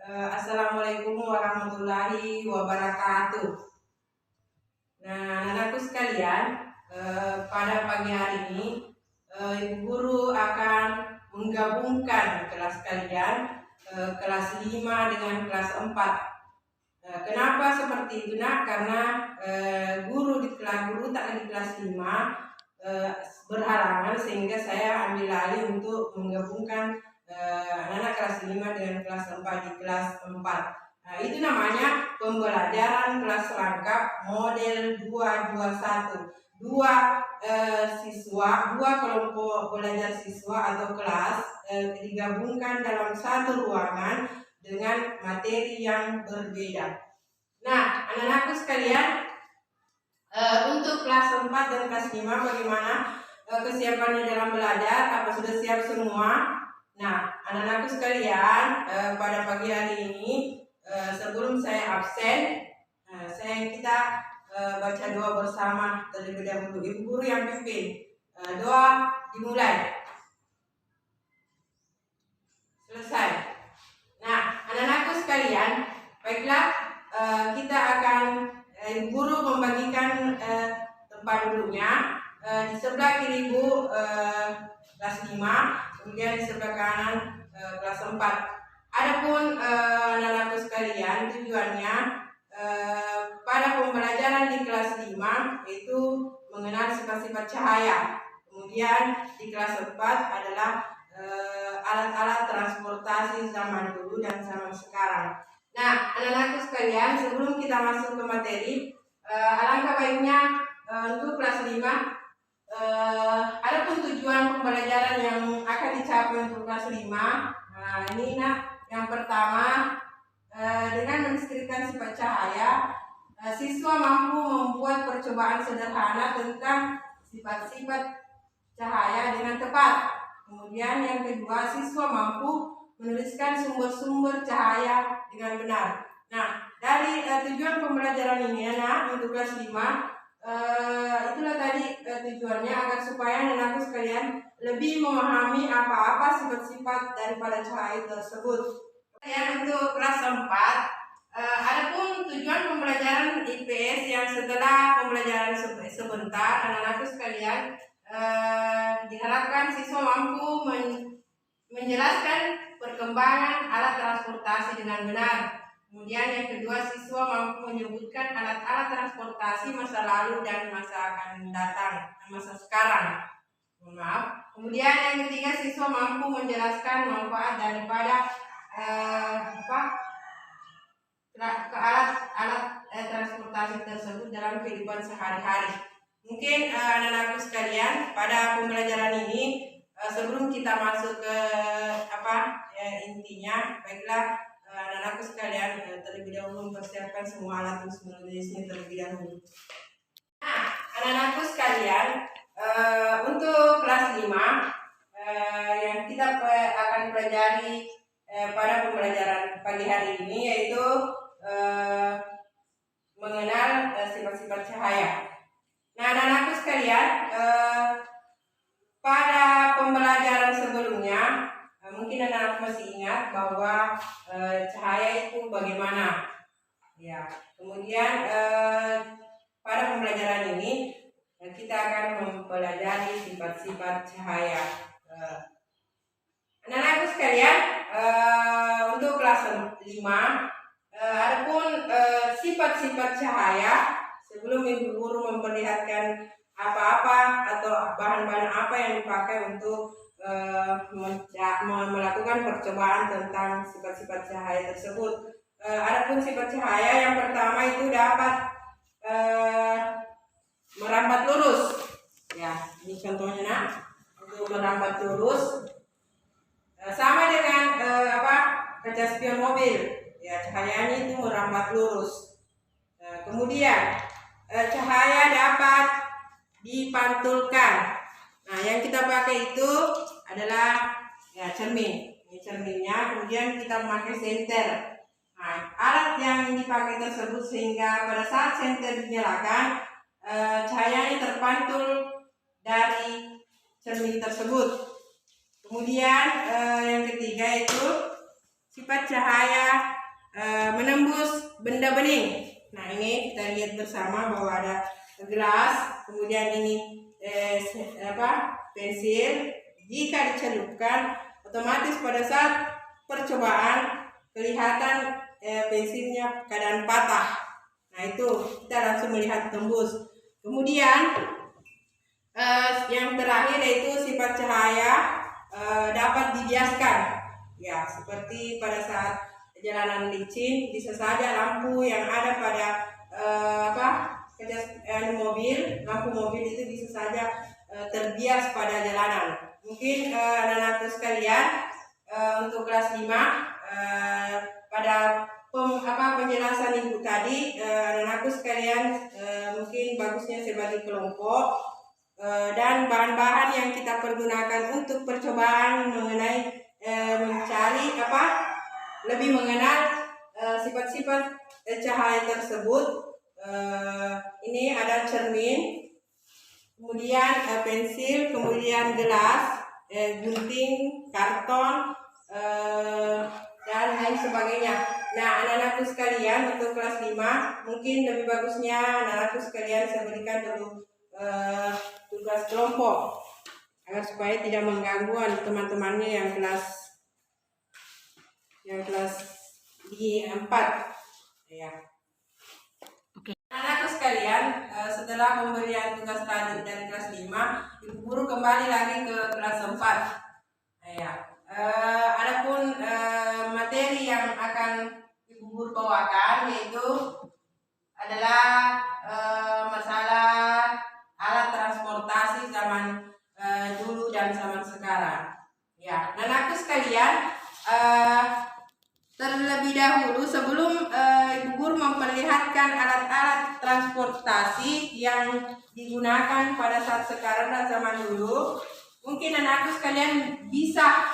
Assalamualaikum warahmatullahi wabarakatuh. Nah, anak-anakku sekalian, pada pagi hari ini Ibu Guru akan menggabungkan kelas kalian, kelas 5 dengan kelas 4. Kenapa seperti itu, Nak? Karena guru tak di kelas 5 berhalangan, sehingga saya ambil alih untuk menggabungkan anak-anak kelas 5 dengan kelas 4 di kelas 4. Nah, itu namanya pembelajaran kelas lengkap model 221. Dua kelompok belajar siswa atau kelas digabungkan dalam satu ruangan dengan materi yang berbeda. Nah, anak-anakku sekalian, untuk kelas 4 dan kelas 5 bagaimana kesiapannya dalam belajar? Apa sudah siap semua? Nah, anak-anakku sekalian, pada pagi hari ini sebelum saya absen, kita baca doa bersama terlebih dahulu. Ibu Guru yang pimpin. Doa dimulai. Selesai. Nah, anak-anakku sekalian, baiklah, kita akan guru membagikan tempat duduknya. Di sebelah kiri Ibu kelas 5, kemudian di sebelah kanan kelas 4. Adapun anak-anakku sekalian, tujuannya pada pembelajaran di kelas 5 itu mengenal sifat-sifat cahaya. Kemudian di kelas 4 adalah alat-alat transportasi zaman dulu dan zaman sekarang. Nah, anak-anakku sekalian, sebelum kita masuk ke materi, alangkah baiknya untuk kelas 5 adapun tujuan pembelajaran yang akan dicapai untuk kelas 5. Nah, ini yang pertama, dengan mendeskripsikan sifat cahaya, siswa mampu membuat percobaan sederhana tentang sifat-sifat cahaya dengan tepat. Kemudian yang kedua, siswa mampu menuliskan sumber-sumber cahaya dengan benar. Nah, dari tujuan pembelajaran ini untuk kelas 5, itulah tadi tujuannya agar supaya anak-anakku sekalian lebih memahami apa-apa sifat-sifat daripada cahaya tersebut. Kemudian untuk kelas 4, adapun tujuan pembelajaran IPS yang setelah pembelajaran sebentar, anak-anakku sekalian, diharapkan siswa mampu menjelaskan perkembangan alat transportasi dengan benar. Kemudian yang kedua, siswa mampu menyebutkan alat-alat transportasi masa lalu dan masa akan datang, masa sekarang. Kemudian yang ketiga, siswa mampu menjelaskan manfaat daripada alat transportasi tersebut dalam kehidupan sehari-hari. Mungkin anak-anakku sekalian, pada pembelajaran ini sebelum kita masuk ke intinya, baiklah anak-anakku sekalian, terlebih dahulu mempersiapkan semua alat jenisnya terlebih dahulu. Nah, anak-anakku sekalian, untuk kelas 5 yang kita akan pelajari pada pembelajaran pagi hari ini yaitu mengenal sifat-sifat cahaya. Nah, anak-anakku sekalian, pada pembelajaran sebelumnya mungkin anak-anak masih ingat bahwa cahaya itu bagaimana. Ya, kemudian pada pembelajaran ini kita akan mempelajari sifat-sifat cahaya. Anak-anakku sekalian, untuk kelas 5, adapun sifat-sifat cahaya, sebelum Ibu Guru memperlihatkan apa-apa atau bahan-bahan apa yang dipakai untuk melakukan percobaan tentang sifat-sifat cahaya tersebut. Adapun sifat cahaya yang pertama itu dapat merambat lurus. Ya, ini contohnya untuk merambat lurus sama dengan kaca spion mobil. Ya, cahayanya itu merambat lurus. Kemudian cahaya dapat dipantulkan. Nah, yang kita pakai itu adalah cermin. Ini cerminnya. Kemudian kita memakai senter. Nah, alat yang dipakai tersebut sehingga pada saat senter dinyalakan, cahayanya terpantul dari cermin tersebut. Kemudian yang ketiga itu sifat cahaya menembus benda bening. Nah, ini kita lihat bersama bahwa ada gelas, kemudian ini pensil. Jika dicelupkan, otomatis pada saat percobaan kelihatan pensilnya keadaan patah. Nah, itu kita langsung melihat tembus. Kemudian yang terakhir yaitu sifat cahaya dapat dibiaskan. Ya, seperti pada saat jalanan licin, bisa saja lampu yang ada pada mobil, lampu mobil itu bisa saja terbias pada jalanan. Mungkin anak-anakku sekalian, untuk kelas 5 pada penjelasan ibu tadi, anak-anakku sekalian, mungkin bagusnya sebagai kelompok, dan bahan-bahan yang kita pergunakan untuk percobaan mengenai mencari lebih mengenal sifat-sifat cahaya tersebut. Ini ada cermin, kemudian pensil, kemudian gelas, gunting, karton, dan lain sebagainya. Nah, anak-anakku sekalian, untuk kelas 5 mungkin lebih bagusnya anak-anakku sekalian saya berikan dulu tugas kelompok agar supaya tidak mengganggu teman-temannya yang kelas di 4 ya. Oke. Anak-anakku sekalian, setelah pemberian tugas tadi dari kelas 5, ibu guru kembali lagi ke kelas 4 ya. Adapun materi yang akan ibu guru bawakan yaitu adalah masalah alat transportasi zaman dulu dan zaman sekarang. Ya, anak-anakku sekalian, terlebih dahulu sebelum ibu guru memperlihatkan alat-alat transportasi yang digunakan pada saat sekarang dan zaman dulu, mungkin anak-anakku sekalian bisa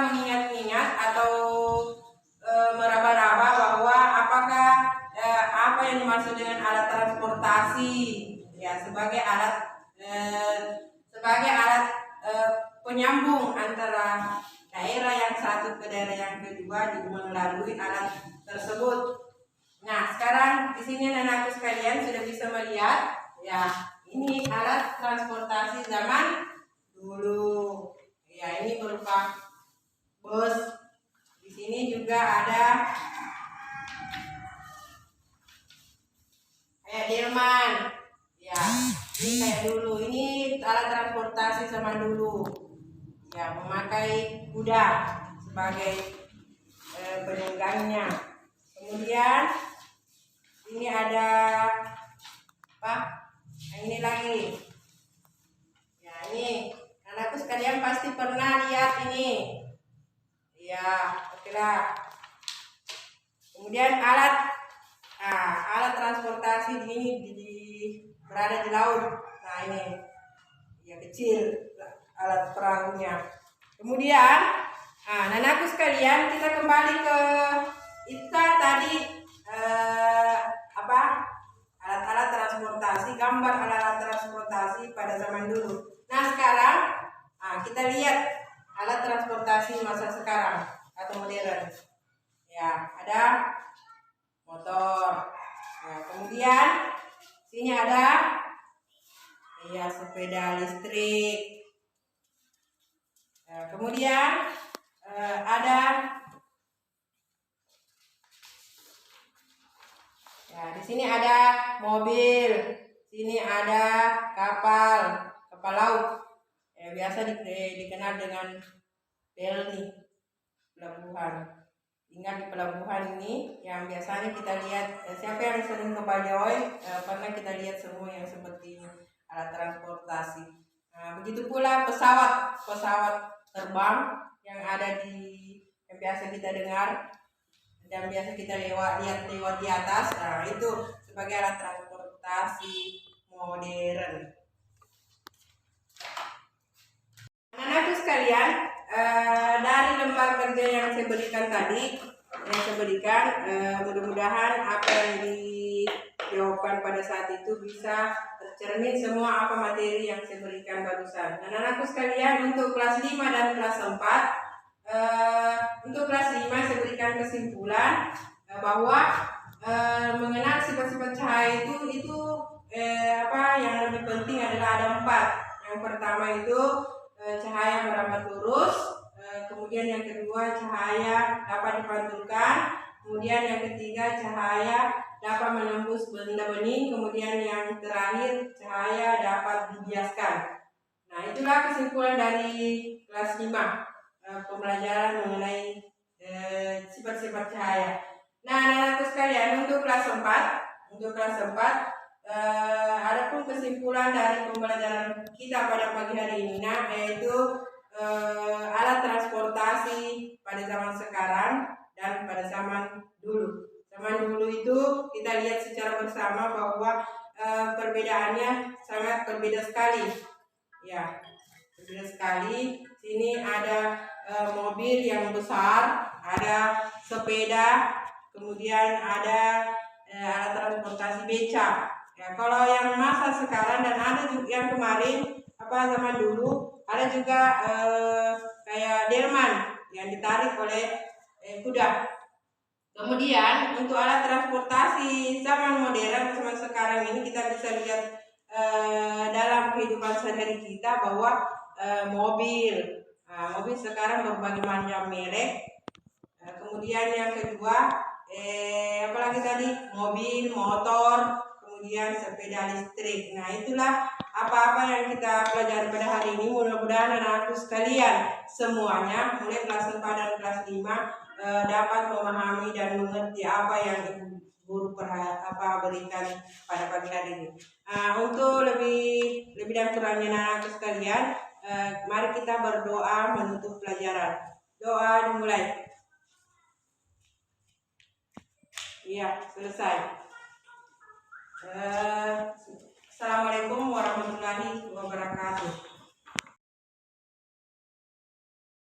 mengingat-ingat atau meraba-raba bahwa apakah apa yang dimaksud dengan alat transportasi ya, sebagai alat penyambung antara daerah yang satu ke daerah yang kedua melalui alat tersebut. Nah, sekarang di sini anak-anakku sekalian sudah bisa melihat ya, ini alat transportasi zaman dulu. Ya, ini berupa bus. Di sini juga ada kayak delman. Ya, ini kayak dulu. Ini alat transportasi zaman dulu. Ya, memakai kuda sebagai penunggangnya. Kemudian ini ada ini lagi. Ya, ini anakku sekalian pasti pernah lihat ini. Ya, oke lah. Kemudian alat transportasi ini berada di laut. Nah, ini ya, kecil alat perahunya. Kemudian anakku sekalian, kita kembali ke tadi alat-alat transportasi, gambar alat-alat transportasi pada zaman dulu. Nah, sekarang kita lihat alat transportasi masa sekarang atau modern. Ya, ada motor. Nah, kemudian sini ada ya sepeda listrik. Nah, kemudian ada ya, di sini ada mobil, sini ada kapal laut. Ya, biasa dikenal dengan pelni, pelabuhan. Ingat di pelabuhan ini yang biasanya kita lihat, siapa yang sering ke Bajoy pernah kita lihat semua yang seperti ini, alat transportasi. Nah, begitu pula pesawat terbang yang ada yang biasa kita dengar dan biasa kita lihat lewat di atas. Nah, itu sebagai alat transportasi modern. Anak-anakku sekalian, dari lembar kerja yang saya berikan tadi, mudah-mudahan apa yang dijawabkan pada saat itu bisa tercermin semua apa materi yang saya berikan barusan. Anak-anakku sekalian, untuk kelas 5 dan kelas 4, untuk kelas 5 saya berikan memberikan kesimpulan bahwa mengenal sifat-sifat cahaya itu yang lebih penting adalah ada 4. Yang pertama itu cahaya merambat lurus, kemudian yang kedua cahaya dapat dipantulkan, kemudian yang ketiga cahaya dapat menembus benda bening, kemudian yang terakhir cahaya dapat dibiaskan. Nah, itulah kesimpulan dari kelas 5, pembelajaran mengenai sifat-sifat cahaya. Nah, anak-anakku sekalian, untuk kelas 4 ada pun kesimpulan dari pembelajaran kita pada pagi hari ini, yaitu alat transportasi pada zaman sekarang dan pada zaman dulu. Zaman dulu itu kita lihat secara bersama bahwa perbedaannya sangat berbeda sekali. Ya, berbeda sekali. Sini ada mobil yang besar, ada sepeda, kemudian ada alat transportasi beca. Ya, kalau yang masa sekarang dan ada juga yang kemarin zaman dulu ada juga kayak delman yang ditarik oleh kuda. Kemudian untuk alat transportasi zaman modern zaman sekarang ini kita bisa lihat dalam kehidupan sehari-hari kita bahwa mobil sekarang berbagai macam merek. Kemudian yang kedua apalagi tadi, mobil, motor, kemudian sepeda listrik. Nah, itulah apa-apa yang kita pelajari pada hari ini. Mudah-mudahan anak-anakku sekalian semuanya mulai kelas 4 dan kelas 5 dapat memahami dan mengerti apa yang Ibu Guru berikan pada pagi hari ini. Untuk lebih dan kurangnya anak-anakku sekalian, mari kita berdoa menutup pelajaran. Doa dimulai. Iya, selesai. Assalamualaikum warahmatullahi wabarakatuh.